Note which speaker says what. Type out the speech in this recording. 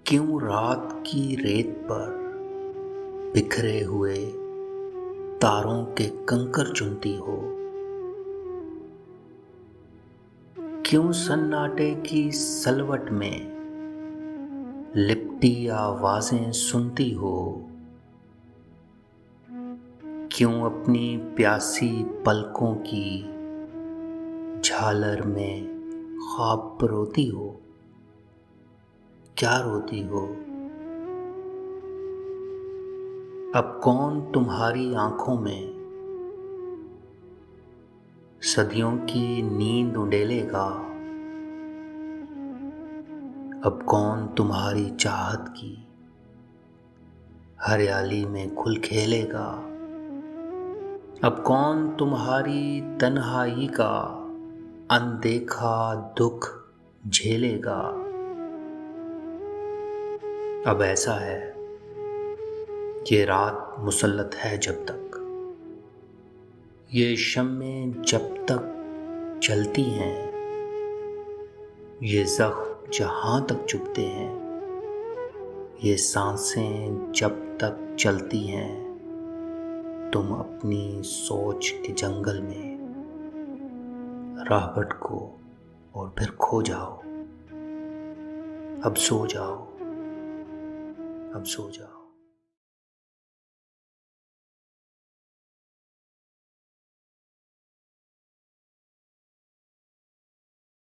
Speaker 1: क्यों रात की रेत पर बिखरे हुए तारों के कंकर चुनती हो? क्यों सन्नाटे की सलवट में लिपटी आवाजें सुनती हो? क्यों अपनी प्यासी पलकों की झालर में ख्वाब रोती हो? क्या रोती हो? अब कौन तुम्हारी आंखों में सदियों की नींद उड़ेलेगा? अब कौन तुम्हारी चाहत की हरियाली में घुल खेलेगा? अब कौन तुम्हारी तन्हाई का अनदेखा दुख झेलेगा? अब ऐसा है, ये रात मुसल्लत है जब तक, ये शम्में जब तक जलती हैं, ये जख्म जहाँ तक चुभते हैं, ये सांसें जब तक चलती हैं, तुम अपनी सोच के जंगल में राह भटको और फिर खो जाओ। अब सो जाओ, अब सो जाओ।